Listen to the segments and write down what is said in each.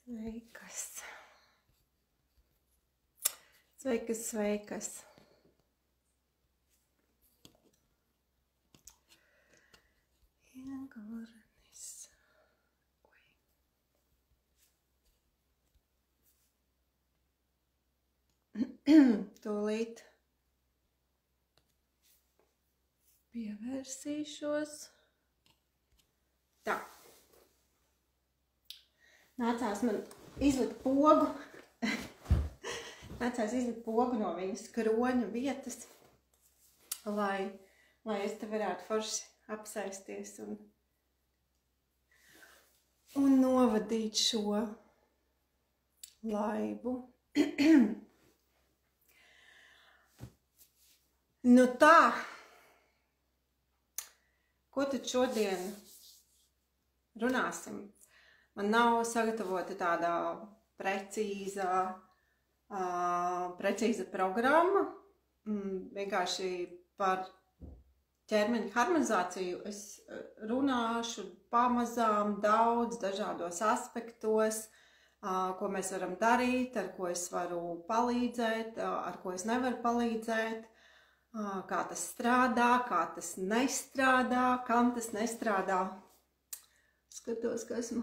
Sveikas. Sveikas, sveikas. Iegurnis. Tūlīt pievērsīšos. Tā. Nācās man izlikt pogu. Nācās izlikt pogu no viņas kroņa vietas, lai es te varētu forši apsēsties un novadīt šo laivu. Nu tā, ko tad šodien runāsim? Man nav sagatavota tāda precīza programma. Vienkārši par ķermeņa harmonizāciju es runāšu pamazām daudz dažādos aspektos, ko mēs varam darīt, ar ko es varu palīdzēt, ar ko es nevaru palīdzēt, kā tas strādā, kā tas nestrādā, kam tas nestrādā. Skatos, ka esmu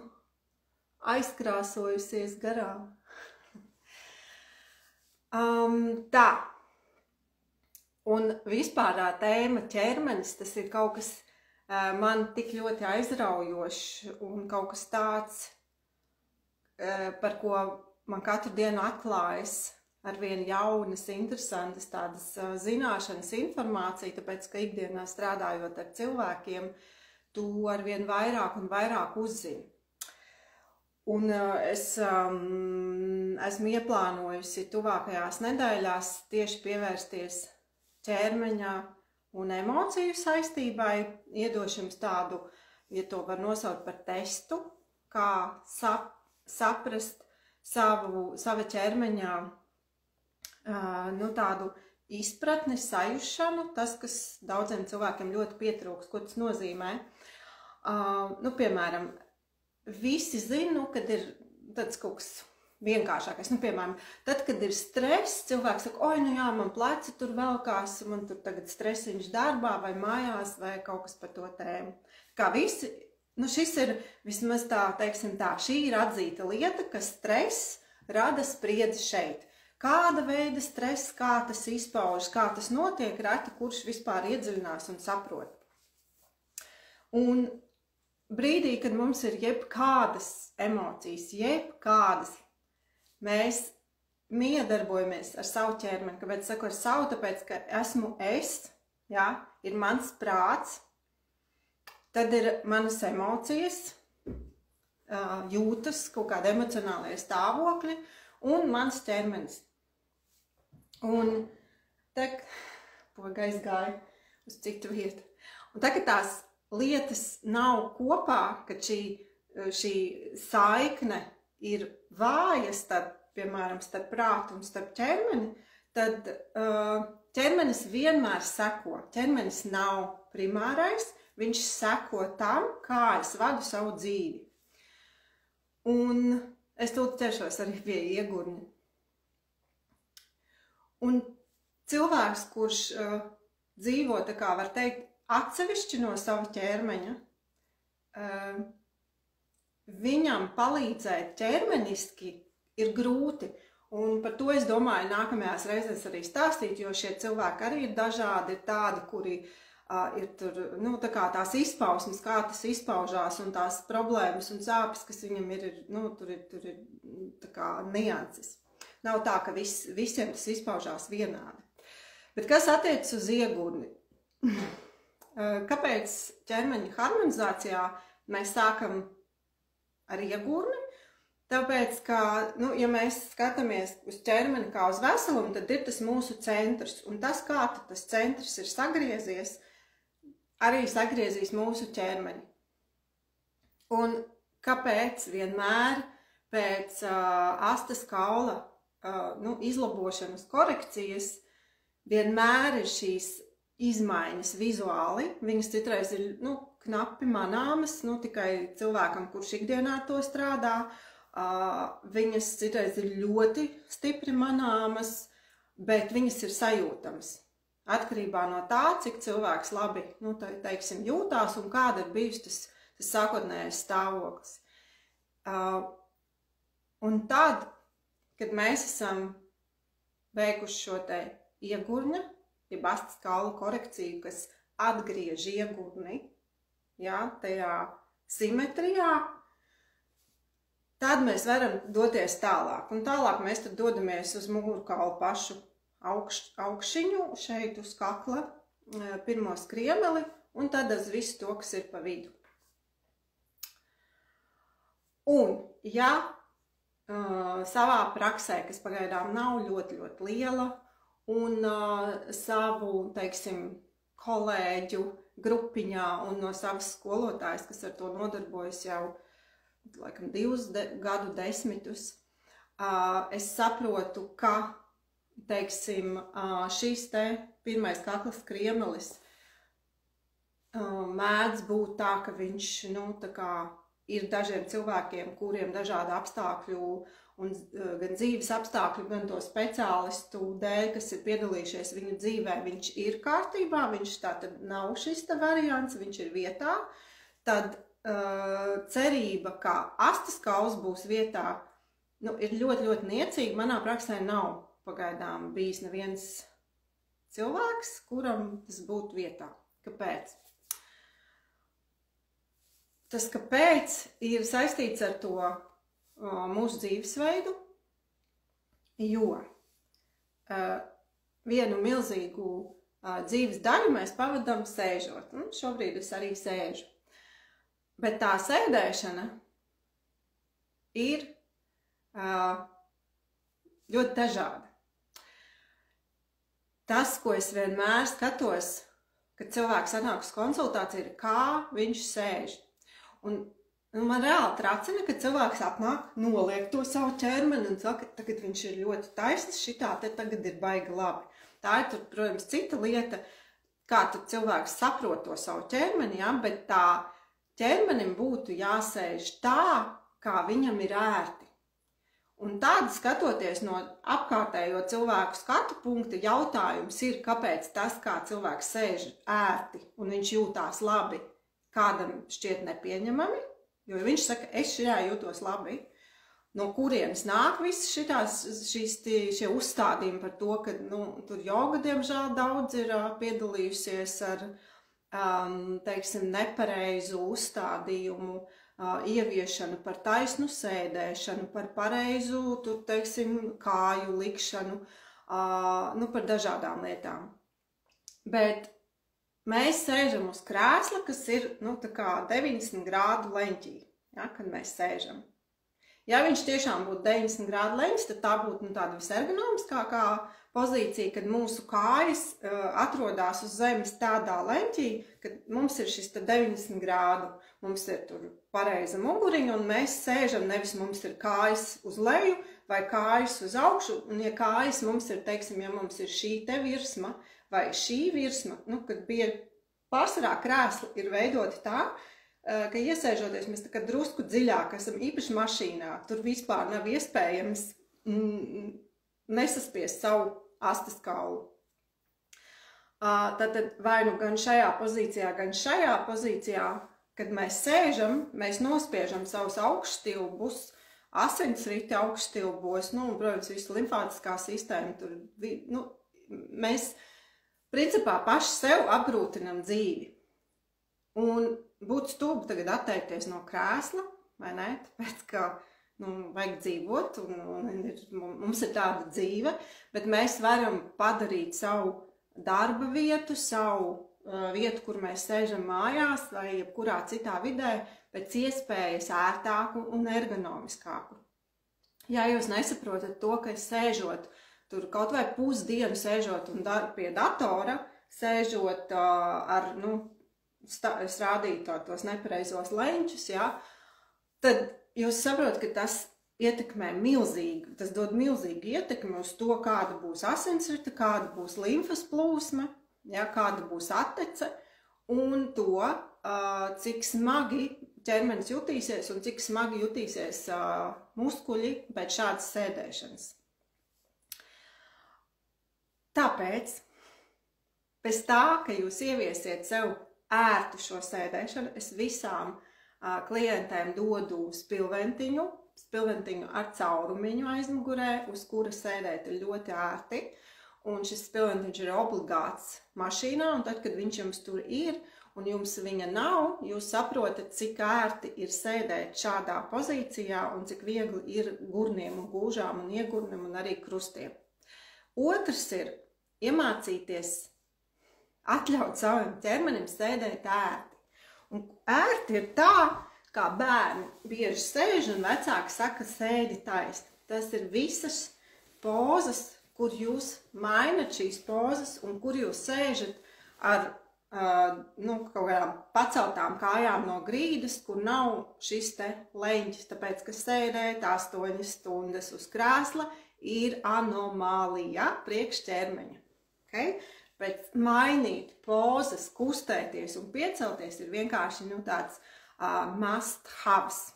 aizkrāsojusies garām. Tā. Un vispārā tēma ķermenis, tas ir kaut kas man tik ļoti aizraujošs un kaut kas tāds, par ko man katru dienu atklājas arvien jaunas, interesantas tādas zināšanas, informācija, tāpēc, ka ikdienā strādājot ar cilvēkiem, tu arvien vairāk un vairāk uzzini. Un es esmu ieplānojusi tuvākajās nedēļās tieši pievērsties ķermeņa un emociju saistībai. Iedošu jums tādu, ja to var nosaukt par testu, kā saprast sava ķermeņa tādu izpratni, sajušanu, tas, kas daudziem cilvēkiem ļoti pietrūks, ko tas nozīmē. Piemēram, visi zina, kad ir tāds kaut kas vienkāršākais. Piemēram, tad, kad ir stress, cilvēks saka, oi, jā, man pleci tur velkās, man tur tagad stresiņš darbā vai mājās vai kaut kas par to tēmu. Kā visi, šis ir vismaz tā, teiksim tā, šī ir atzīta lieta, ka stress rada spriedzi šeit. Kāda veida stress, kā tas izpaužas, kā tas notiek, reti kurš vispār iedziļinās un saprot. Un brīdī, kad mums ir jebkādas emocijas, mēs miedarbojamies ar savu ķermeni. Kāpēc saku ar savu? Tāpēc, ka esmu es, ir mans prāts, tad ir manas emocijas, jūtas, kaut kādi emocionālie stāvokļi un mans ķermenis. Un aizgāja uz citu vietu. Un tagad tās lietas nav kopā, kad šī saikne ir vāja piemēram, starp prātu un starp ķermeni, tad ķermenis vienmēr seko. Ķermenis nav primārais, viņš seko tam, kā es vadu savu dzīvi. Un es tūlīt ķeršos arī pie iegurņa. Un cilvēks, kurš dzīvo, tā kā var teikt, atsevišķi no sava ķermeņa, viņam palīdzēt ķermeniski ir grūti. Un par to, es domāju, nākamajās reizēs arī stāstīt, jo šie cilvēki arī ir dažādi, ir tādi, kuri ir tur, tā kā tās izpausmes, kā tas izpaužās un tās problēmas un sāpes, kas viņam ir, tur ir tā kā nianses. Nav tā, ka visiem tas izpaužās vienādi. Bet kas attiecas uz iegurni? Kāpēc ķermeņa harmonizācijā mēs sākam ar iegurni? Tāpēc, ka, ja mēs skatāmies uz ķermeni kā uz veselumu, tad ir tas mūsu centrs. Un tas, kā tas centrs ir sagriezies, arī sagriezīs mūsu ķermeni. Un kāpēc vienmēr pēc astes kaula izlabošanas korekcijas vienmēr ir šīs izmaiņas vizuāli, viņas citreiz ir knapi manāmas, tikai cilvēkam, kurš ikdienā to strādā, Viņas citreiz ir ļoti stipri manāmas, bet viņas ir sajūtamas. Atkarībā no tā, cik cilvēks labi, teiksim, jūtās un kāda ir bijusi tas sākotnējais stāvoklis. Un tad, kad mēs esam veikuši šo te iegurņa, jeb astes kaula korekciju, kas atgriež iegurni, tajā simetrijā, tad mēs varam doties tālāk. Un tālāk mēs tad dodamies uz mugurkaulu pašu augšiņu, šeit uz kakla, pirmo skriemeli, un tad uz visu to, kas ir pa vidu. Un, ja savā praksē, kas pagaidām nav ļoti, ļoti liela, un savu, teiksim, kolēģu grupiņā un no savas skolotājas, kas ar to nodarbojas jau laikam 2 gadu desmitus, es saprotu, ka, teiksim, šīs te pirmais kakla skriemelis mēdz būt tā, ka viņš, tā kā ir dažiem cilvēkiem, kuriem dažādi apstākļu un gan dzīves apstākļu, gan to speciālistu dēļ, kas ir piedalījušies viņu dzīvē, viņš ir kārtībā, viņš tātad nav šis te variants, viņš ir vietā, tad cerība, ka astes kauls būs vietā, ir ļoti, ļoti niecīga. Manā praksē nav pagaidām bijis neviens cilvēks, kuram tas būtu vietā. Kāpēc? Tas, kāpēc, ir saistīts ar to mūsu dzīvesveidu, jo vienu milzīgu dzīves daļu mēs pavadām sēžot. Šobrīd es arī sēžu. Bet tā sēdēšana ir ļoti dažāda. Tas, ko es vienmēr skatos, kad cilvēks atnāk uz konsultāciju, ir kā viņš sēž. Un man reāli tracina, kad cilvēks atnāk, noliek to savu ķermeni un saka, tagad viņš ir ļoti taisns, šitā te tagad ir baigi labi. Tā ir, protams, cita lieta, kā tad cilvēks saprot to savu ķermeni, bet tā ķermenim būtu jāsēž tā, kā viņam ir ērti. Un tad, skatoties no apkārtējo cilvēku skatu punkta, jautājums ir, kāpēc tas, kā cilvēks sēž ērti un viņš jūtās labi, kādam šķiet nepieņemami, jo viņš saka, es šajā jūtos labi. No kurienes nāk visas šie uzstādījumi par to, ka tur joga, diemžēl, daudz ir piedalījusies ar teiksim, nepareizu uzstādījumu ieviešanu, par taisnu sēdēšanu, par pareizu, teiksim, kāju likšanu, par dažādām lietām. Bet mēs sēžam uz krēsla, kas ir, tā kā 90 grādu leņķī, kad mēs sēžam. Ja viņš tiešām būtu 90 grādu leņķis, tad tā būtu tāda visergonomiskākā pozīcija, kad mūsu kājas atrodas uz zemes tādā leņķī, kad mums ir šis 90 grādu, mums ir tur pareiza muguriņa un mēs sēžam, nevis mums ir kājas uz leju vai kājas uz augšu, un ja kājas mums ir, teiksim, ja mums ir šī te virsma vai šī virsma, kad bija pārsvarā krēsli ir veidoti tā, ka iesēžoties mēs tā kā drusku dziļāk esam, īpaši mašīnā, tur vispār nav iespējams nesaspiest savu astes kaulu. Tātad vai nu gan šajā pozīcijā, kad mēs sēžam, mēs nospiežam savus augšstilbus, asinsriti augšstilbos, protams, visu limfātiskā sistēma, tur, mēs principā paši sev apgrūtinam dzīvi. Un būtu stulbi tagad atteikties no krēsla, vai ne? Tāpēc, ka vajag dzīvot, un mums ir tāda dzīve, bet mēs varam padarīt savu darba vietu, savu vietu, kur mēs sēžam mājās vai jebkurā citā vidē, pēc iespējas ērtāku un ergonomiskāku. Ja jūs nesaprotat to, ka sēžot tur kaut vai pusdienu sēžot un pie datora, sēžot ar, es rādīju tos nepareizos leņķus, tad jūs saprotat, ka tas ietekmē milzīgi, tas dod milzīgi ietekmi uz to, kāda būs asinsrite, kāda būs limfas plūsma, kāda būs attece, un to, cik smagi ķermenis jutīsies un cik smagi jutīsies muskuļi pēc šādas sēdēšanas. Tāpēc, bez tā, ka jūs ieviesiet sev ērtu šo sēdēšanu, es visām klientēm dodu spilventiņu ar caurumiņu aizmugurē, uz kura sēdēt ir ļoti ērti. Un šis spilventiņš ir obligāts mašīnā, un tad, kad viņš jums tur ir, un jums viņa nav, jūs saprotat, cik ērti ir sēdēt šādā pozīcijā, un cik viegli ir gurniem un gūžām un iegurnim un arī krustiem. Otrs ir iemācīties atļaut savam ķermenim sēdēt ērti. Un ērti ir tā, kā bērni bieži sēž un vecāki saka, sēdi taisni. Tas ir visas pozas, kur jūs mainat šīs pozas un kur jūs sēžat ar kaut kādām paceltām kājām no grīdas, kur nav šis te leņķis, tāpēc, ka sēdēt 8 stundas uz krēsla ir anomālija priekš ķermeņa. Okay? Bet mainīt pozas, kustēties un piecelties ir vienkārši tāds must haves.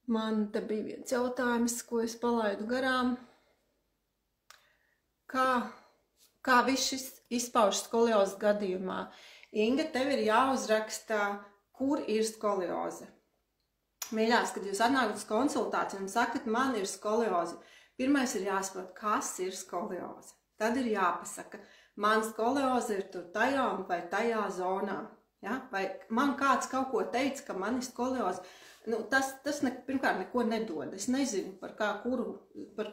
Man te bija viens jautājums, ko es palaidu garām. Kā viss šis izpaužas skoliozes gadījumā? Inga, tev ir jāuzraksta, kur ir skolioze. Mīļās, kad jūs atnākat uz konsultāciju un sakat, man ir skolioze, pirmais ir jāsaprot, kas ir skolioze. Tad ir jāpasaka, man skolioze ir tur tajā vai tajā zonā. Ja? Vai man kāds kaut ko teica, ka man ir skolioze. Tas pirmkārt neko nedod. Es nezinu, par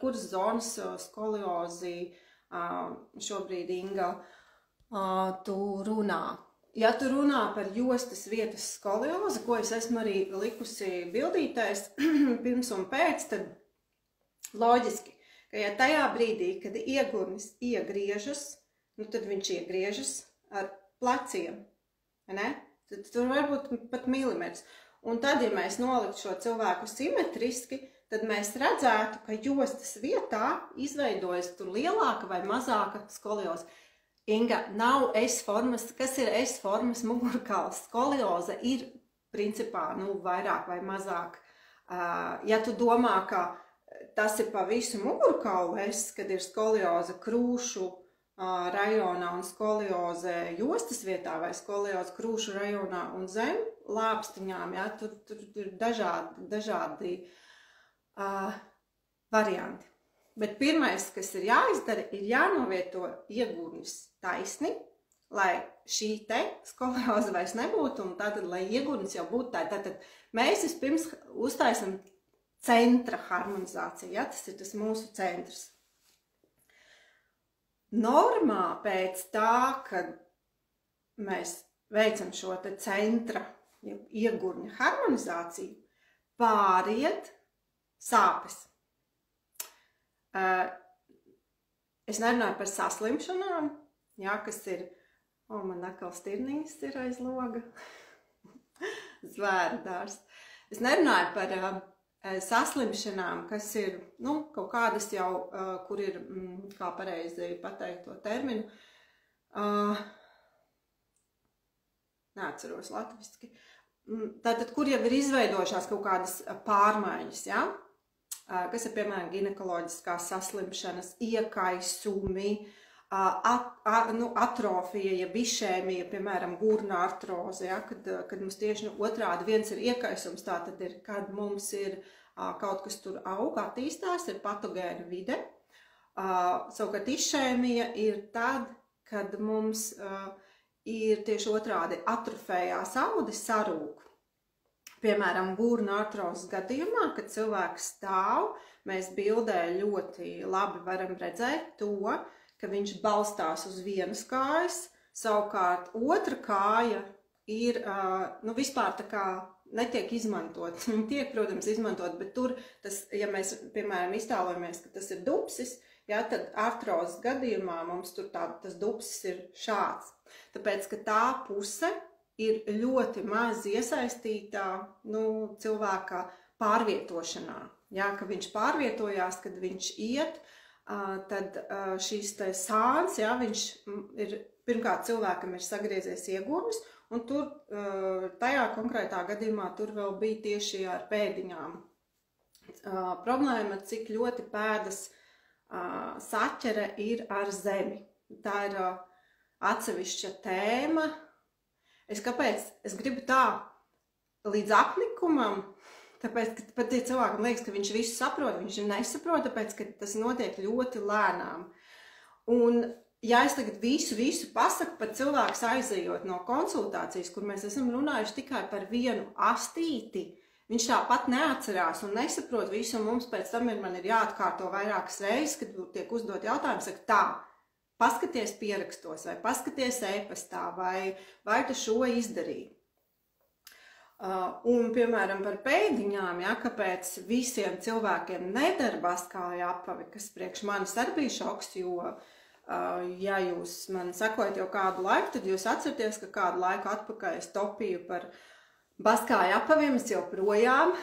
kuras zonas skoliozi šobrīd, Inga, tu runā. Ja tu runā par jostas vietas skoliozi, ko es esmu arī likusi bildītēs pirms un pēc, tad loģiski, ka ja tajā brīdī, kad iegurnis iegriežas, tad viņš iegriežas ar pleciem, ne? Tad tur var būt pat milimetrs. Un tad, ja mēs noliktu šo cilvēku simetriski, tad mēs redzētu, ka jostas vietā izveidojas tur lielāka vai mazāka skolioze. Inga, nav S-formas. Kas ir S-formas mugurkauls? Skolioze ir principā vairāk vai mazāk. Ja tu domā, ka tas ir pa visu mugurkaulu S, kad ir skolioze krūšu rajonā un skolioze jostas vietā vai skolioze krūšu rajonā un zem lāpstiņām, ja, tur ir dažādi varianti. Bet pirmais, kas ir jāizdara, ir jānovieto iegurnis taisni, lai šī te skolioze vairs nebūtu, un tātad, lai iegurnis jau būtu tā. Tātad mēs vispirms uztaisam centra harmonizāciju, ja, tas ir tas mūsu centrs. Normā pēc tā, kad mēs veicam šo te centra iegurņa harmonizāciju, pāriet sāpes. Es nerunāju par saslimšanām, jā, kas ir, man atkal stirniņas ir aiz loga, zvēra dārs. Es nerunāju par saslimšanām, kas ir, kaut kādas jau, kur ir, kā pareizi pateikt to terminu, neatceros latviski, tātad, kur jau ir izveidojušās kaut kādas pārmaiņas, ja? Kas ir, piemēram, ginekoloģiskās saslimšanas, iekaisumi, atrofija, ja bišēmija, piemēram, gurna artroze, ja? Kad mums tieši otrādi viens ir iekaisums, tā tad ir, kad mums ir kaut kas tur aug, attīstās, ir patogēna vide. Savukārt išēmija ir tad, kad mums ir tieši otrādi atrofējās audi sarūk. Piemēram, gurna artrozes gadījumā, kad cilvēks stāv, mēs bildē ļoti labi varam redzēt to, ka viņš balstās uz vienas kājas, savukārt otra kāja ir, vispār tā kā netiek izmantot. Viņi tiek, protams, izmantot, bet tur, ja mēs, piemēram, iztēlojamies, ka tas ir dupsis, ja, tad artrozes gadījumā mums tur tas dupsis ir šāds. Tāpēc, ka tā puse ir ļoti maz iesaistītā cilvēka pārvietošanā. Ja, ka viņš pārvietojās, kad viņš iet, tad šīs sāns, ja, viņš ir, pirmkārt cilvēkam ir sagriezies iegurnis, un tur tajā konkrētā gadījumā tur vēl bija tieši ar pēdiņām. Problēma, cik ļoti pēdas saķere ir ar zemi. Tā ir atsevišķa tēma. Es gribu tā līdz apnikumam, tāpēc, ka pat tie cilvēkam liekas, ka viņš visu saprot, viņš nesaprot, tāpēc, ka tas notiek ļoti lēnām. Un, ja es tagad visu pasaku, pat cilvēks aizejot no konsultācijas, kur mēs esam runājuši tikai par vienu astīti, viņš tāpat neatcerās un nesaprot visu, un mums pēc tam man ir jāatkārto vairākas reizes, kad tiek uzdot jautājumu, saka tā, paskaties pierakstos, vai paskaties e-pastā, vai tu šo izdarīji. Un, piemēram, par pēdiņām, ja, kāpēc visiem cilvēkiem nedara baskāja apavi, kas priekš manis arī bija šoks, jo, ja jūs man sekojat jau kādu laiku, tad jūs atceraties, ka kādu laiku atpakaļ es topīju par baskāja apaviem, es joprojām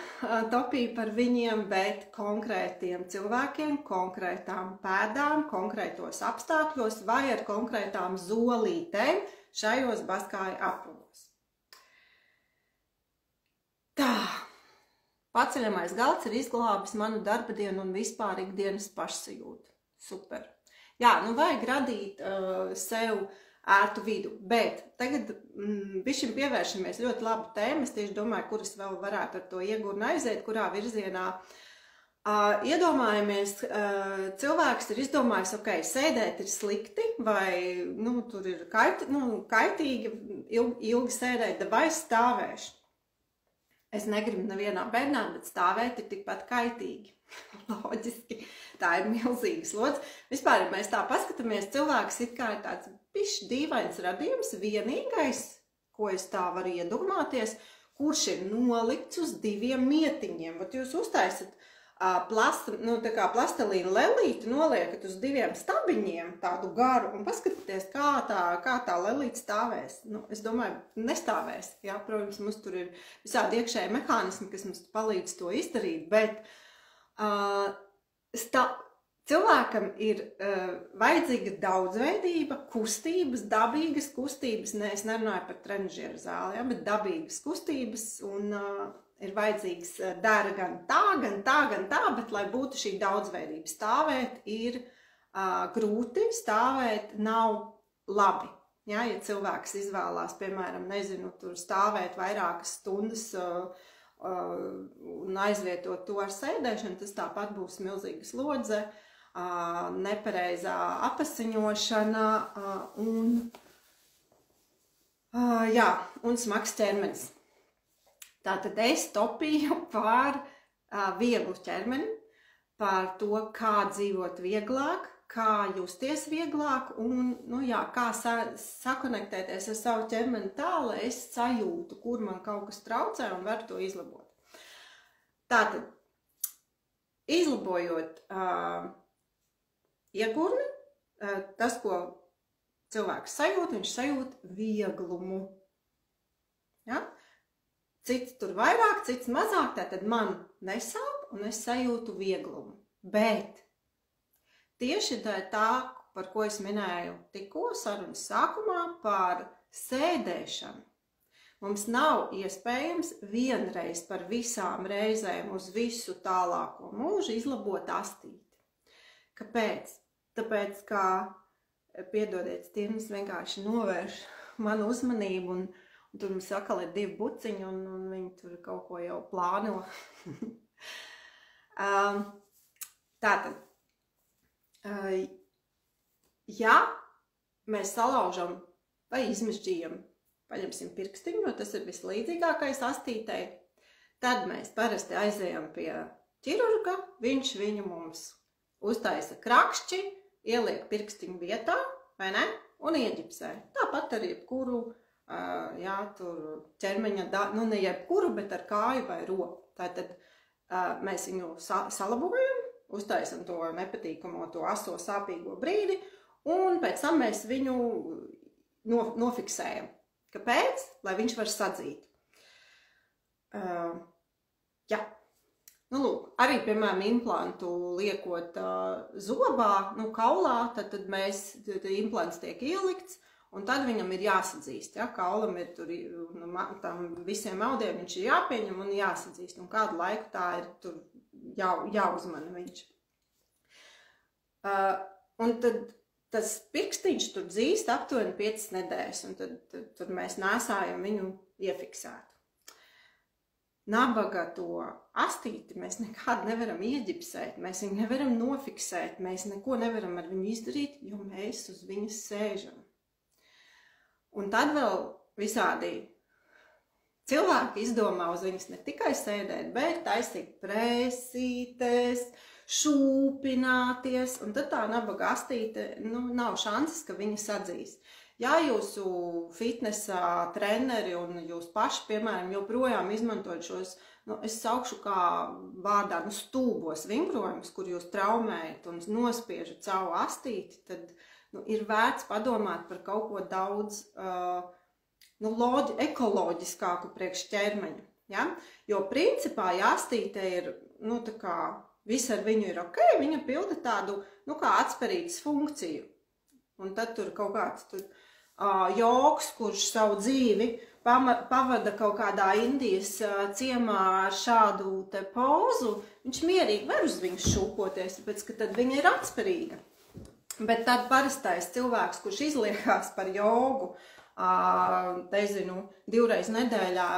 topīju par viņiem, bet konkrētiem cilvēkiem, konkrētām pēdām, konkrētos apstākļos vai ar konkrētām zolītēm šajos baskāja apavos. Tā, paceļamais galds ir izglābis manu darba dienu un vispār ikdienas pašsajūtu. Super. Jā, nu vajag radīt sev ērtu vidu, bet tagad bišķiņ pievēršamies ļoti labu tēmu, es tieši domāju, kuras vēl varētu ar to iegūru aiziet, kurā virzienā. Iedomājamies, cilvēks ir izdomājis, ok, sēdēt ir slikti, vai tur ir kaitīgi, ilgi sēdēt, vai stāvēšu. Es negribu nevienā bērnāt, bet stāvēt ir tikpat kaitīgi. Loģiski, tā ir milzīga slodze. Vispār, ja mēs tā paskatāmies, cilvēks it kā ir tāds bišķi dīvains radījums, vienīgais, ko es tā varu iedomāties, kurš ir nolikts uz diviem mietiņiem. Vat jūs uztaisat plastelīnu lelīti, noliekat uz diviem stabiņiem tādu garu un paskatieties, kā tā lelīte stāvēs. Es domāju, nestāvēs. Jā, protams, mums tur ir visādi iekšēji mehānismi, kas mums palīdz to izdarīt, bet cilvēkam ir vajadzīga daudzveidība, kustības, dabīgas kustības, es nerunāju par trenižieru zāli, ja, bet dabīgas kustības, un ir vajadzīgs dara gan tā, bet lai būtu šī daudzveidība. Stāvēt ir grūti, stāvēt nav labi. Ja, ja cilvēks izvēlās, piemēram, tur stāvēt vairākas stundas un aizvietot to ar sēdēšanu, tas tāpat būs milzīga slodze, nepareizā apasiņošana un smags ķermenis. Tātad es topīju par vieglu ķermeni, par to, kā dzīvot vieglāk, kā justies vieglāk un, kā sakonektēties ar savu ķermeni tā, lai es sajūtu, kur man kaut kas traucē un varu to izlabot. Tātad, izlabojot iegurni, tas, ko cilvēks sajūt, viņš sajūt vieglumu. Ja? Cits tur vairāk, cits mazāk, tātad man nesāp un es sajūtu vieglumu. Bet tieši tā, par ko es minēju tikko sarunas sākumā, par sēdēšanu. Mums nav iespējams vienreiz par visām reizēm uz visu tālāko mūžu izlabot astīti. Kāpēc? Tāpēc, ka, piedodiet, stirnas vienkārši novērš manu uzmanību un tur mums atkal ir divi buciņi un viņi tur kaut ko jau plāno. Tātad, ja mēs salaužam vai izmežģījam, paņemsim pirkstiņu, jo tas ir vislīdzīgākais astītei, tad mēs parasti aizejam pie ķirurga, viņš viņu mums uztaisa krakšķi, ieliek pirkstiņu vietā, vai ne, un ieģipsē. Tāpat ar jebkuru tur ķermeņa, ne jebkuru, bet ar kāju vai roku. Tātad mēs viņu salabojam, uztaisam to nepatīkamo, to aso sāpīgo brīdi, un pēc tam mēs viņu nofiksējam. Kāpēc? Lai viņš var sadzīt. Lūk, arī, piemēram, implantu liekot zobā, kaulā, tad implants tiek ielikts, Un tad viņam ir jāsadzīst, ja, kaulam ir tur, tam visiem audiem viņš ir jāpieņem un jāsadzīst, un kādu laiku tā ir tur jāuzmana viņš. Un tad tas pirkstiņš tur dzīst aptuveni 5 nedēļas, un tad mēs nēsājam viņu iefiksētu. Nabaga to astīti mēs nekādu nevaram ieģipsēt, mēs viņu nevaram nofiksēt, mēs neko nevaram ar viņu izdarīt, jo mēs uz viņas sēžam. Un tad vēl visādi cilvēki izdomā uz viņas ne tikai sēdēt, bet taisīt presītes, šūpināties, un tad tā nabaga astīte, nav šanses, ka viņa sadzīs. Ja jūsu fitnesa treneri un jūs paši, piemēram, joprojām izmantojat šos, es saukšu kā vārdā, stūbos vingrojumus, kur jūs traumējat un nospiežat savu astīti, tad ir vērts padomāt par kaut ko daudz ekoloģiskāku priekš ķermeņa. Ja? Jo principā, ja astīte ir, tā kā viss ar viņu ir ok, viņa pilda tādu, kā atspērītas funkciju. Un tad tur kaut kāds joks, kurš savu dzīvi pavada kaut kādā Indijas ciemā ar šādu te pozu, viņš mierīgi var uz viņu šūpoties, tāpēc, ka tad viņa ir atspērīga. Bet tad parastais cilvēks, kurš izliekās par jogu, 2 reizes nedēļā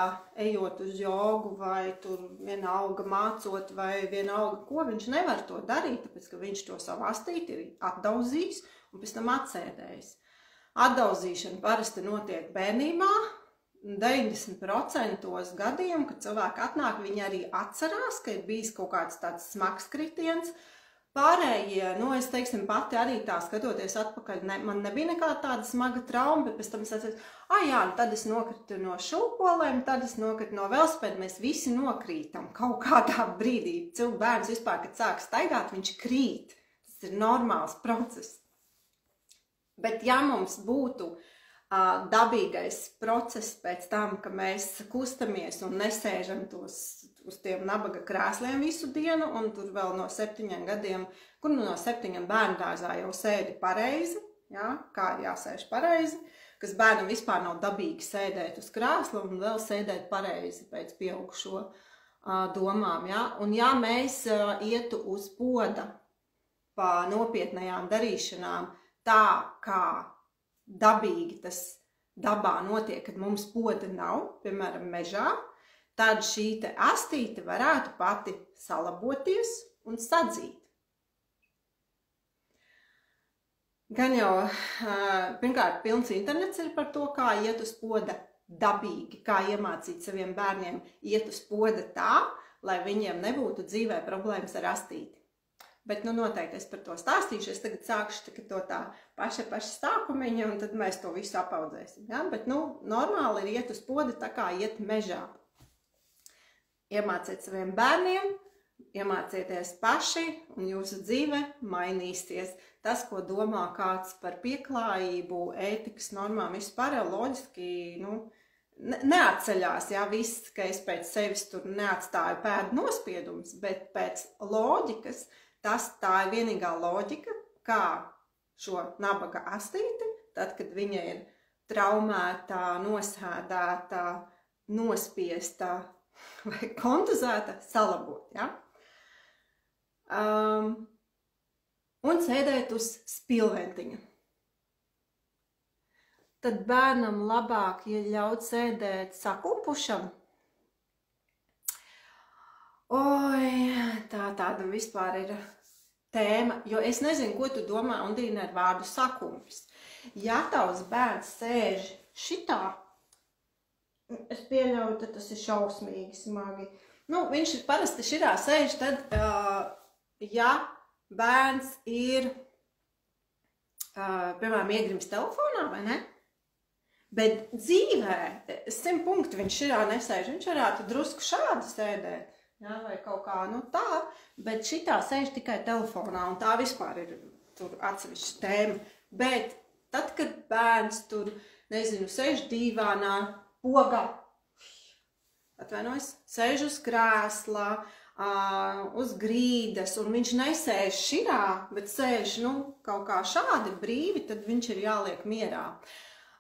ejot uz jogu vai tur vienalga mācot vai vienalga ko, viņš nevar to darīt, tāpēc, ka viņš to savu astīti ir atdauzījis un pēc tam atsēdējis. Atdauzīšana parasti notiek bērnībā, 90% gadījumu, kad cilvēki atnāk, viņi arī atcerās, ka ir bijis kaut kāds tāds smags kritiens. Pārējie, es teiksim, pati arī tā skatoties atpakaļ, man nebija nekāda tāda smaga trauma, bet pēc tam es atceros, tad es nokritu no šūpolēm, tad es nokritu no velosipēda, mēs visi nokrītam kaut kādā brīdī. Bērns vispār, kad sāk staigāt, viņš krīt. Tas ir normāls process. Bet ja mums būtu dabīgais process pēc tam, ka mēs kustamies un nesēžam uz tiem nabaga krēsliem visu dienu, un tur vēl no 7 gadiem, kur no 7 bērndārzā jau sēdi pareizi, ja, kā jāsēž pareizi, kas bērnam vispār nav dabīgi sēdēt uz krēsla un vēl sēdēt pareizi pēc pieaugušo domām. Ja. Un ja mēs ietu uz poda pa nopietnajām darīšanām tā, kā dabīgi tas dabā notiek, kad mums poda nav, piemēram, mežā, tad šī te astīte varētu pati salaboties un sadzīt. Gan jau, pirmkārt, pilns internets ir par to, kā iet uz poda dabīgi, kā iemācīt saviem bērniem iet uz poda tā, lai viņiem nebūtu dzīvē problēmas ar astīti. Bet, noteikti es par to stāstīšu, es tagad sākšu to tā paša stākumiņa, un tad mēs to visu apaudzēsim. Ja? Bet, normāli ir iet uz poda tā kā iet mežā. Iemāciet saviem bērniem, iemācieties paši, un jūsu dzīve mainīsies. Tas, ko domā kāds par pieklājību, ētikas normām, vispār loģiski, neatceļās, ja, viss, ka es pēc sevis tur neatstāju pēdu nospiedumus, bet pēc loģikas, tā ir vienīgā loģika, kā šo nabaga astīti, tad, kad viņa ir traumēta, nosēdēta, nospiesta vai kontuzēta, salabot, ja? Un sēdēt uz spilventiņa. Tad bērnam labāk, ja ļaut sēdēt sakumpušam. Tāda vispār ir tēma, jo es nezinu, ko tu domā, Undīne, ar vārdu sakumpis. Ja tavs bērns sēž šitā, es pieļauju, tad tas ir šausmīgi smagi. Viņš ir parasti šitā sēž, tad, ja bērns ir, piemēram, iegrims telefonā, vai ne? Bet dzīvē 100 punktu viņš šitā nesēž, viņš varētu drusku šādi sēdēt. Ja, vai kaut kā tā, bet šitā sēž tikai telefonā, un tā vispār ir tur atsevišķa tēma. Bet tad, kad bērns tur, sēž dīvānā, pogā, sēž uz krēslā, uz grīdas, un viņš nesēž šitā, bet sēž, kaut kā šādi brīvi, tad viņš ir jāliek mierā.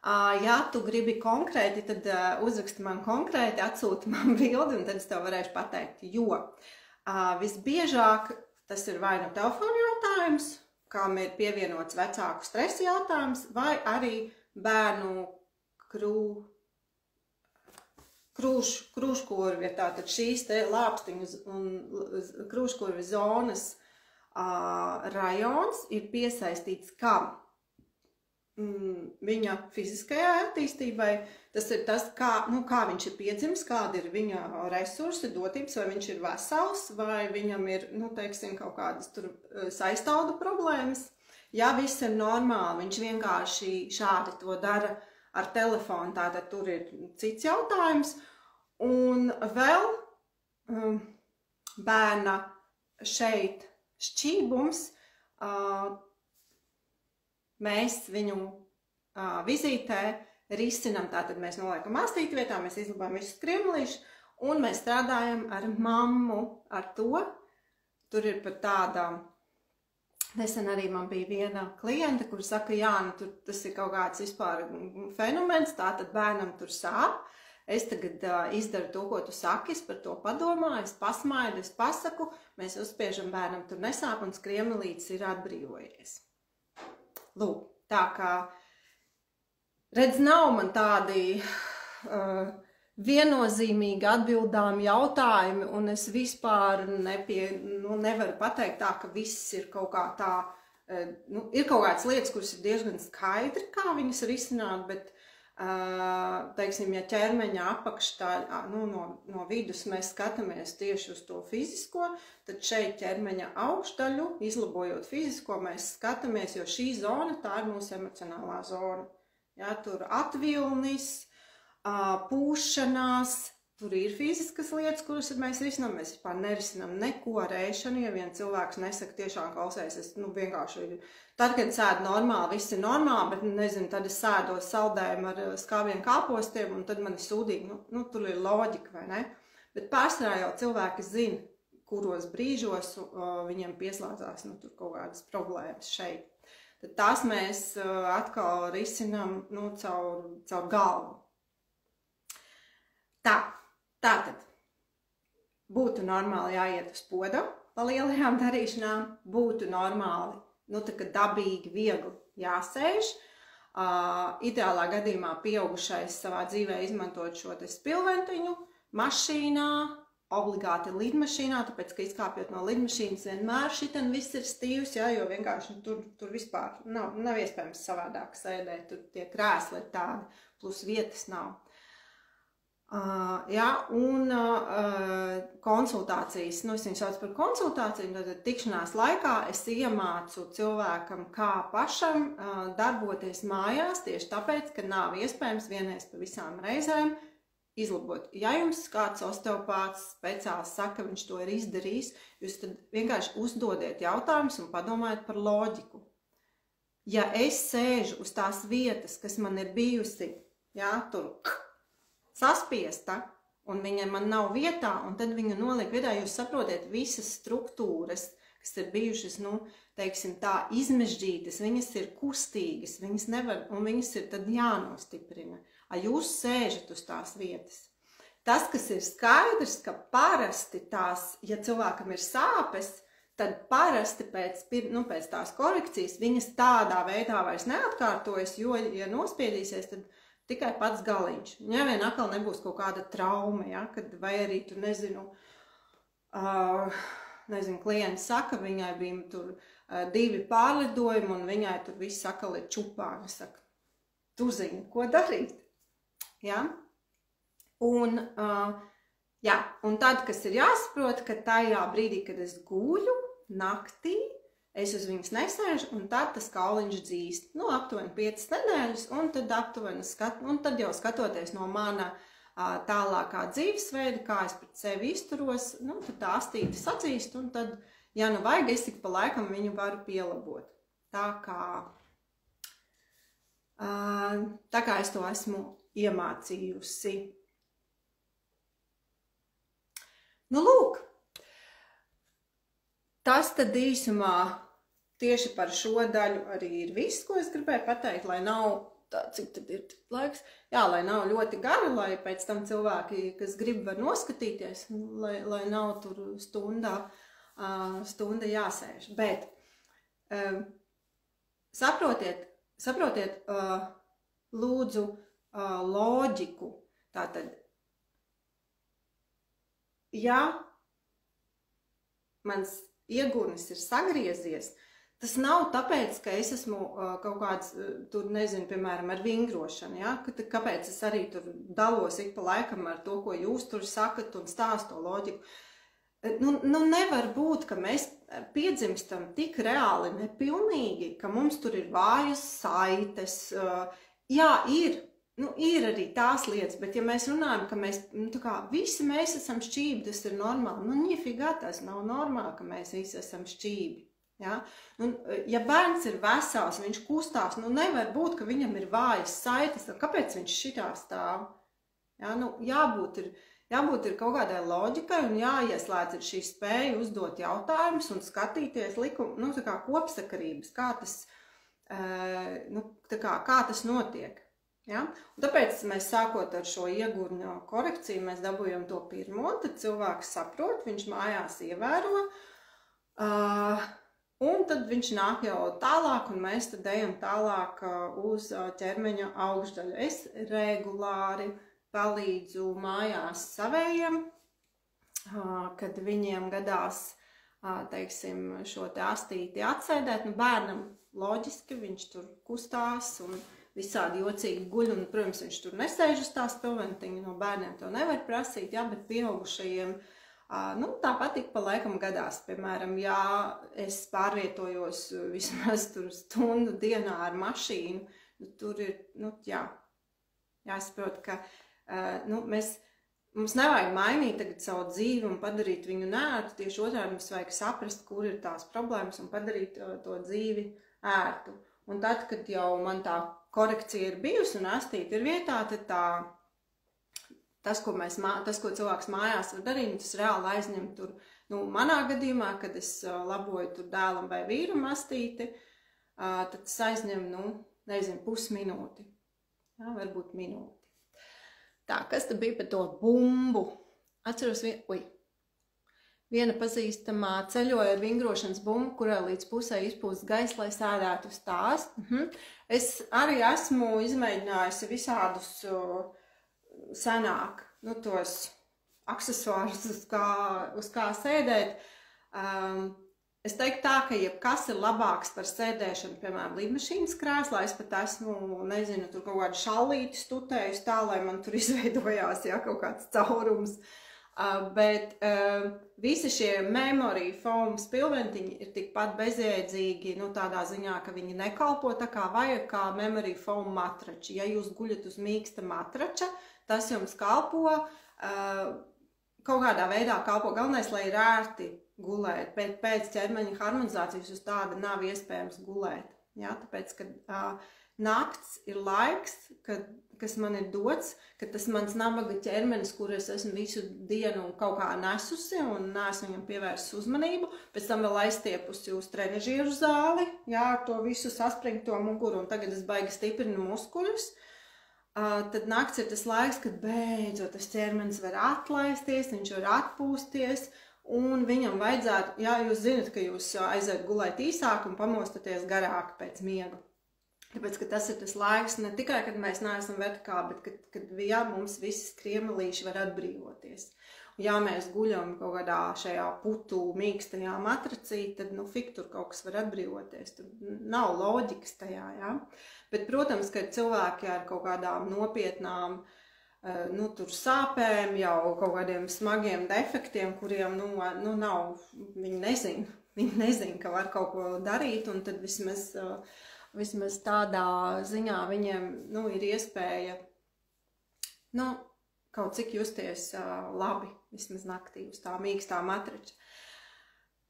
Ja tu gribi konkrēti, tad uzraksti man konkrēti, atsūti man bildi, un tad es tev varēšu pateikt, jo visbiežāk tas ir vai nu telefona jautājums, kam ir pievienots vecāku stresa jautājums, vai arī bērnu krūškurvi, tātad šīs te lāpstiņu un krūškurvi zonas rajons ir piesaistīts kam? Viņa fiziskajai attīstībai, tas ir tas, kā viņš ir piedzimis, kāda ir viņa resursi, dotības, vai viņš ir vesels, vai viņam ir, teiksim, kaut kādas tur saistaudu problēmas. Ja viss ir normāli, viņš vienkārši šādi to dara ar telefonu, tātad tur ir cits jautājums. Un vēl bērna šeit šķībums, mēs viņu vizītē risinam, tātad mēs noliekam mastīti vietā, mēs izlabājam visus kriemlīšus, un mēs strādājam ar mammu, ar to. Tur ir pat tāda, nesen arī man bija viena klienta, kur saka, jā, tas ir kaut kāds vispār fenomens, tātad bērnam tur sāp. Es tagad izdaru to, ko tu saki, es par to padomāju, es pasmaidu, es pasaku, mēs uzspiežam bērnam, tur nesāp, un skriemelītis ir atbrīvojies. Lūk, tā kā, redz, nav man tādi viennozīmīgi atbildāmi jautājumi, un es vispār nevaru pateikt tā, ka viss ir kaut kā tā, ir kaut kādas lietas, kuras ir diezgan skaidri, kā viņas risināt, bet, teiksim, ja ķermeņa apakštā, no vidus mēs skatāmies tieši uz to fizisko, tad šeit ķermeņa augšdaļu, izlabojot fizisko, mēs skatāmies, jo šī zona, tā ir mūsu emocionālā zona. Ja, tur atvilnis, pūšanās, tur ir fiziskas lietas, kuras mēs risinām. Mēs vispār nerisinām neko ar ēšanu, ja vien cilvēks nesaka tiešām klausies, es vienkārši, tad, kad sēdu normāli, viss ir normāli, bet, nezinu, tad es sēdos saldējumu ar skābiem kāpostiem, un tad man ir sūdīgi, tur ir loģika, vai ne? Bet pārsvarā jau cilvēki zina, kuros brīžos viņiem pieslēdzās, tur kaut kādas problēmas šeit. Tad tās mēs atkal risinām, caur galvu. Tātad būtu normāli jāiet uz podu pa lielajām darīšanām, būtu normāli, tā kā dabīgi, viegli jāsēž. Ideālā gadījumā pieaugušais savā dzīvē izmantot šo te spilventiņu mašīnā, obligāti lidmašīnā, tāpēc, ka izkāpjot no lidmašīnas vienmēr šitan viss ir stīvs, jo vienkārši tur vispār nav iespējams savādāk sēdēt, tur tie krēsli ir tādi, plus vietas nav. Un konsultācijas, es viņu sauc par konsultāciju, tad tikšanās laikā es iemācu cilvēkam, kā pašam darboties mājās, tieši tāpēc, ka nav iespējams vienreiz pa visām reizēm izlabot. Ja jums kāds osteopāts speciāls saka, ka viņš to ir izdarījis, jūs tad vienkārši uzdodiet jautājumus un padomājiet par loģiku. Ja es sēžu uz tās vietas, kas man ir bijusi, tur saspiesta, un viņa man nav vietā, un tad viņa noliek vietā, jūs saprotiet visas struktūras, kas ir bijušas, teiksim tā, izmežģītas, viņas ir kustīgas, viņas nevar, un viņas ir tad jānostiprina. Jūs sēžat uz tās vietas. Tas, kas ir skaidrs, ka parasti tās, ja cilvēkam ir sāpes, tad parasti pēc tās korekcijas viņas tādā veidā vairs neatkārtojas, jo, ja nospiedīsies, tad tikai pats galiņš. Ja vien atkal nebūs kaut kāda trauma, vai arī tu nezinu, klients saka, viņai bija tur 2 pārlidojumi, un viņai tur viss atkal ir čupā. Es saku, tu zini, ko darīt. Un tad, kas ir jāsaprot, ka tajā brīdī, kad es guļu naktī, es uz viņas nesēžu, un tad tas kauliņš dzīst. Aptuveni 5 nedēļas, un tad jau skatoties no mana tālākā dzīvesveida, kā es pret sevi izturos, tad tā astīte sacīst, un tad, ja vajag, es tik pa laikam viņu varu pielabot. Tā kā es to esmu iemācījusi. Lūk, tas tad īsumā tieši par šo daļu arī ir viss, ko es gribēju pateikt, lai nav tā, cik tad ir laiks. Jā, lai nav ļoti gara, lai pēc tam cilvēki, kas grib, var noskatīties, lai nav tur stunda jāsēž. Bet saprotiet lūdzu loģiku. Tātad, ja mans iegurnis ir sagriezies, tas nav tāpēc, ka es esmu kaut kāds, tur nezinu, piemēram, ar vingrošanu, ja? Kāpēc es arī tur dalos ik pa laikam ar to, ko jūs tur sakat un stāstu loģiku. Nu nevar būt, ka mēs piedzimstam tik reāli nepilnīgi, ka mums tur ir vājas saites. Jā, ir arī tās lietas, bet ja mēs runājam, ka mēs, visi mēs esam šķībi, tas ir normāli. Nifigā tas nav normāli, ka mēs visi esam šķībi. Ja? Ja bērns ir vesels, viņš kustās, nevar būt, ka viņam ir vājas saites, kāpēc viņš šitā stāv? Ja? Jābūt ir kaut kādai loģikai un jāieslēdz ir šī spēja uzdot jautājumus un skatīties kopsakarības, kā tas notiek. Ja? Un tāpēc mēs sākot ar šo iegurņu korekciju, mēs dabūjam to pirmo, tad cilvēks saprot, viņš mājās ievēro, un tad viņš nāk jau tālāk, un mēs tad ejam tālāk uz ķermeņa augšdaļu. Es regulāri palīdzu mājās savējiem, kad viņiem gadās, teiksim, šo te astīti atsēdēt. Bērnam loģiski, viņš tur kustās un visādi jocīgi guļ, un, protams, viņš tur nesēž uz tās pilventiņa, no bērniem to nevar prasīt, jā, bet pieaugušajiem, tāpat ik pa laikam gadās. Piemēram, ja es pārvietojos vismaz tur stundu dienā ar mašīnu, tur ir, jāsaprot, ka mums nevajag mainīt tagad savu dzīvi un padarīt viņu neērtu, tieši otrādi mums vajag saprast, kur ir tās problēmas un padarīt to dzīvi ērtu. Un tad, kad jau man tā korekcija ir bijusi un astīte ir vietā, tad tas, ko cilvēks mājās var darīt, tas reāli aizņem tur, manā gadījumā, kad es laboju tur dēlam vai vīram astīti, tad tas aizņem, pusminūti, varbūt minūti. Tā, kas tad bija par to bumbu? Atceros, viena pazīstamā ceļoja ar vingrošanas bumbu, kurā līdz pusē izpūst gaisu, lai sēdētu uz tās. Es arī esmu izmēģinājusi visādus senāk, tos aksesuārus, uz kā sēdēt. Es teiktu tā, ka jebkas ir labāks par sēdēšanu, piemēram, lidmašīnas krēslā. Es pat esmu, tur kaut kādu šallīti stutējusi tā, lai man tur izveidojās, kaut kāds caurums. Bet visi šie memory foam spilventiņi ir tikpat bezjēdzīgi, tādā ziņā, ka viņi nekalpo tā kā vajag kā memory foam matrači. Ja jūs guļat uz mīksta matrača, tas jums kalpo, kaut kādā veidā kalpo. Galvenais, lai ir ērti gulēt, bet pēc ķermeņa harmonizācijas uz tāda nav iespējams gulēt. Ja? Tāpēc, ka nakts ir laiks, kas man ir dots, ka tas mans nabaga ķermenis, kur es esmu visu dienu kaut kā nesusi un neesmu viņam pievērsis uzmanību, pēc tam vēl aizstiepusi uz trenažieru zāli, ar to visu saspringto muguru, un tagad es baigi stiprinu muskuļus. Tad nakts ir tas laiks, kad beidzot tas ķermenis var atlaisties, viņš var atpūsties, un viņam vajadzētu, jūs zinat, ka jūs aiziet gulēt īsāk un pamostaties garāk pēc miega. Tāpēc, ka tas ir tas laiks ne tikai, kad mēs neesam vertikāli, bet kad mums visas kriemelīši var atbrīvoties. Un ja mēs guļam kaut kādā šajā putu mīkstajā matracī, tad, fik tur kaut kas var atbrīvoties. Tur nav loģikas tajā, Bet, protams, ka cilvēki ar kaut kādām nopietnām tur sāpēm, jau kaut kādiem smagiem defektiem, kuriem, nav, viņi nezin, ka var kaut ko darīt, un tad vismaz tādā ziņā viņiem, ir iespēja, kaut cik justies labi, vismaz naktī uz tā mīkstā matrača.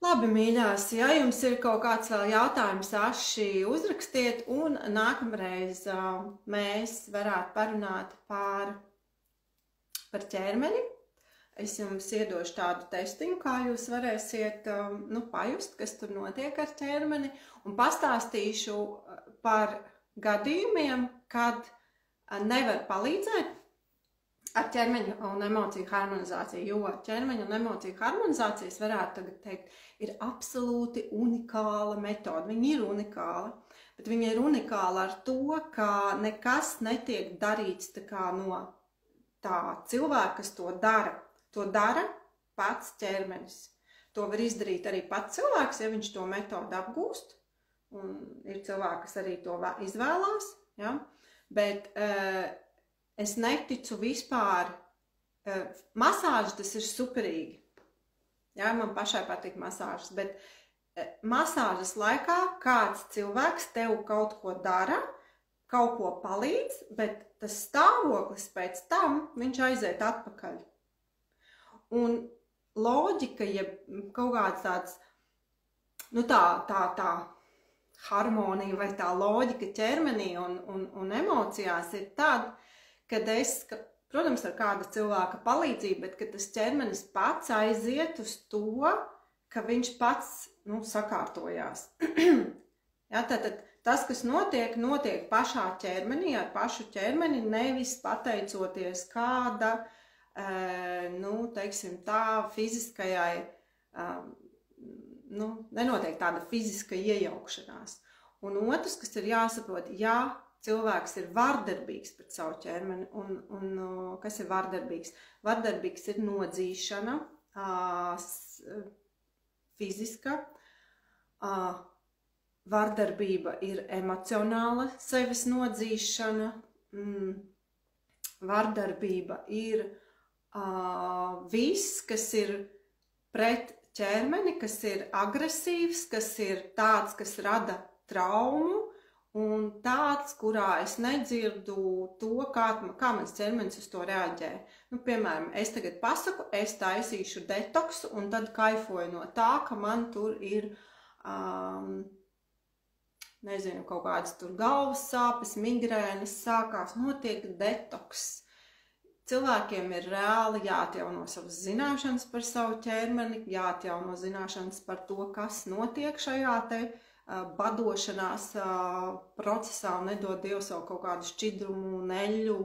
Labi, mīļās, ja jums ir kaut kāds vēl jautājums, aši uzrakstiet, un nākamreiz mēs varētu parunāt par ķermeni. Es jums iedošu tādu testiņu, kā jūs varēsiet pajust, kas tur notiek ar ķermeni, un pastāstīšu par gadījumiem, kad nevar palīdzēt ar ķermeņa un emociju harmonizāciju, jo ķermeņa un emociju harmonizācijas, varētu tagad teikt, ir absolūti unikāla metode. Viņa ir unikāla, bet viņa ir unikāla ar to, ka nekas netiek darīts tā kā no tā cilvēka, kas to dara. To dara pats ķermenis. To var izdarīt arī pats cilvēks, ja viņš to metodu apgūst. Un ir cilvēki, kas arī to izvēlās. Ja? Bet es neticu vispār. Masāžas tas ir superīgi. Ja? Man pašai patīk masāžas. Bet masāžas laikā kāds cilvēks tev kaut ko dara, kaut ko palīdz, bet tas stāvoklis pēc tam viņš aiziet atpakaļ. Un loģika, ja kaut kāds tāds, nu tā harmonija vai tā loģika ķermenī un emocijās ir tad, kad protams, ar kāda cilvēka palīdzību, bet kad tas ķermenis pats aiziet uz to, ka viņš pats, sakārtojās. Ja, tātad tas, kas notiek pašā ķermenī, ar pašu ķermeni, nevis pateicoties kāda, teiksim tā, fiziskajai, nenotiek tāda fiziska iejaukšanās. Un otrs, kas ir jāsaprot, ja cilvēks ir vardarbīgs pret savu ķermeni, un kas ir vardarbīgs? Vardarbīgs ir nodzīšana, fiziska, vardarbība ir emocionāla sevis nodzīšana, vardarbība ir viss, kas ir pret ķermeni, kas ir agresīvs, kas ir tāds, kas rada traumu, un tāds, kurā es nedzirdu to, kā mans ķermenis uz to reaģē. Piemēram, es tagad pasaku, es taisīšu detoksu, un tad kaifoju no tā, ka man tur ir, kaut kādas tur galvas sāpes, migrēnas sākās, notiek detoks. Cilvēkiem ir reāli jāatjauno savas zināšanas par savu ķermeni, jāatjauno zināšanas par to, kas notiek šajā te badošanās procesā, un nedod Dievs savu kaut kādu šķidrumu, neļu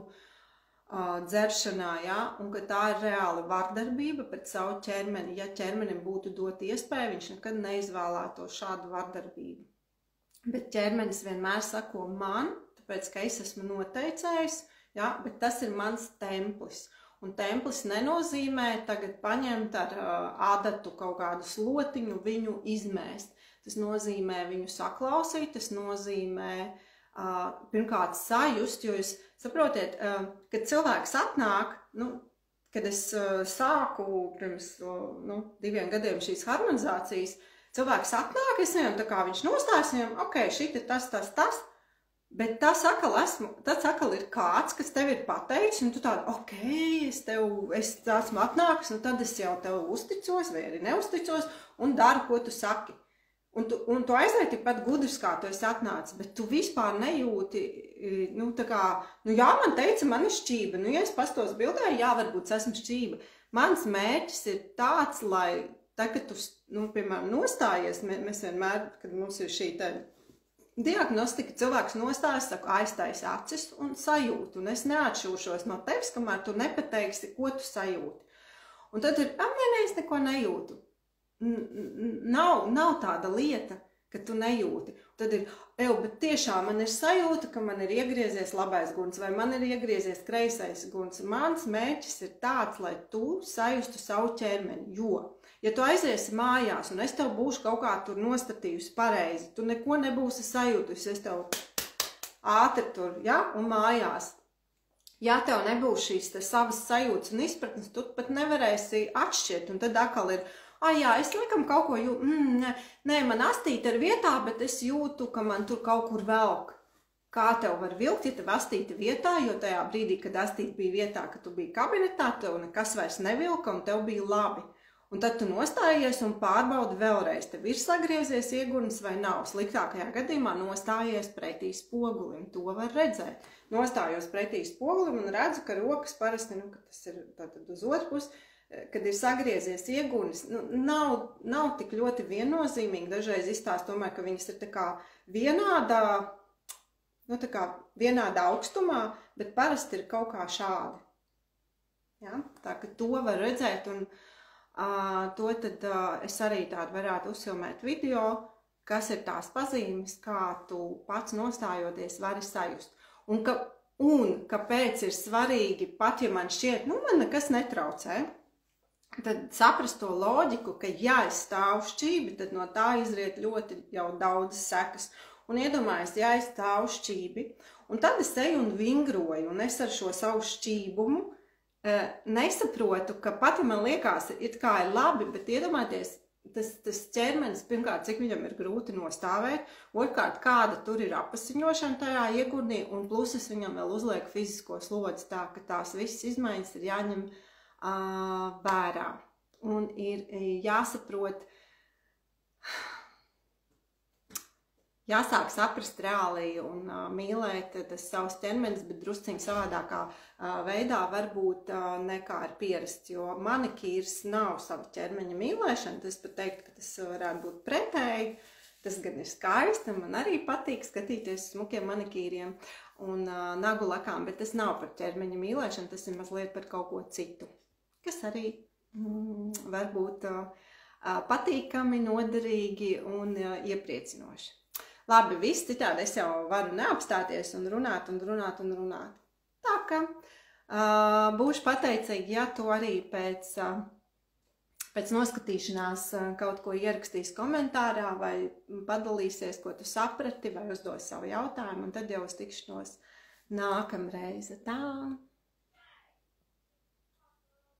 dzeršanā, ja? Un ka tā ir reāli vardarbība pret savu ķermeni. Ja ķermenim būtu dot iespēju, viņš nekad neizvēlētos šādu vardarbību. Bet ķermenis vienmēr sako man, tāpēc, ka es esmu noteicējis, ja, bet tas ir mans templis. Un templis nenozīmē tagad paņemt ar adatu kaut kādu slotiņu, viņu izmēst. Tas nozīmē viņu saklausīt, tas nozīmē pirmkārt sajust, jo jūs saprotiet, kad cilvēks atnāk, kad es sāku pirms 2 gadiem šīs harmonizācijas, cilvēks atnāk, es viņam tā kā viņš nostājas, viņam, ok, šit ir tas, bet tas atkal ir kāds, kas tev ir pateicis, un tu tādu, ok, es esmu atnāks, un tad es jau tev uzticos, vai arī neuzticos, un daru, ko tu saki. Un tu aizēji tikpat gudrs, kā tu esi atnācis, bet tu vispār nejūti, jā, man teica, man ir šķība, ja es pastos bildē, jā, varbūt es esmu šķība. Mans mērķis ir tāds, lai, kad tu, piemēram, nostājies, mēs vienmēr, kad mums ir šī te diagnostika, cilvēks nostājas, saka, aiztais acis un sajūti, un es neatšūšos no tevis, kamēr tu nepateiksi, ko tu sajūti. Un tad ir, es neko nejūtu. Nav tāda lieta, ka tu nejūti. Tad ir, bet tiešām man ir sajūta, ka man ir iegriezies labais guns, vai man ir iegriezies kreisais guns. Mans mērķis ir tāds, lai tu sajustu savu ķermeni, jo, ja tu aiziesi mājās, un es tev būšu kaut kā tur nostatījusi pareizi, tu neko nebūsi sajūtusi, es tev ātri tur, ja, un mājās. Ja tev nebūs šīs te savas sajūtas un izpratnes, tu pat nevarēsi atšķirt, un tad atkal ir, jā, es laikam kaut ko jūtu, nē, man astīte ir vietā, bet es jūtu, ka man tur kaut kur velk. Kā tev var vilkt, ja tev astīte vietā, jo tajā brīdī, kad astīte bija vietā, kad tu biji kabinetā, tev nekas vairs nevilka un tev bija labi. Un tad tu nostājies un pārbaudi vēlreiz, tev ir sagriezies iegunis vai nav. Sliktākajā gadījumā nostājies pretī spogulim, to var redzēt. Nostājos pretī spogulim un redzu, ka rokas parasti, ka tas ir tātad uz otru pusi, kad ir sagriezies iegunis, nav tik ļoti viennozīmīgi. Dažreiz izstāst tomēr, ka viņas ir tā kā vienādā, nu, tā kā vienādā augstumā, bet parasti ir kaut kā šādi. Ja? Tā, ka to var redzēt, un to tad es arī tādu varētu uzfilmēt video, kas ir tās pazīmes, kā tu pats nostājoties vari sajust. Un kāpēc ir svarīgi, pat ja man šķiet, nu, man nekas netraucē, tad saprast to loģiku, ka ja es stāvu šķībi, tad no tā izriet ļoti jau daudzas sekas. Un iedomājies, ja es stāvu šķībi, un tad es eju un vingroju, un es ar šo savu šķībumu nesaprotu, ka pat ja man liekas, it kā ir labi, bet iedomājieties, tas ķermenis, pirmkārt, cik viņam ir grūti nostāvēt, otrkārt, kāda tur ir apasiņošana tajā iegurnī, un plus es viņam vēl uzlieku fizisko slodzi, tā ka tās visas izmaiņas ir jāņem vērā. Un ir jāsaprot, jāsāk saprast reāli un mīlēt tas savus ķermenis, bet drusciņi savādākā veidā varbūt nekā ir pierasts, jo manikīrs nav sava ķermeņa mīlēšana, tas pat teikt, ka tas varētu būt pretēji, tas gan ir skaisti, man arī patīk skatīties smukiem manikīriem un nagu lakām, bet tas nav par ķermeņa mīlēšanu, tas ir mazliet par kaut ko citu, kas arī var būt patīkami, noderīgi un iepriecinoši. Labi, viss citādi es jau varu neapstāties un runāt. Tā ka būšu pateicīga, ja tu arī pēc noskatīšanās kaut ko ierakstīs komentārā vai padalīsies, ko tu saprati vai uzdos savu jautājumu, un tad jau uz tikšanos nākamreiz. Tā!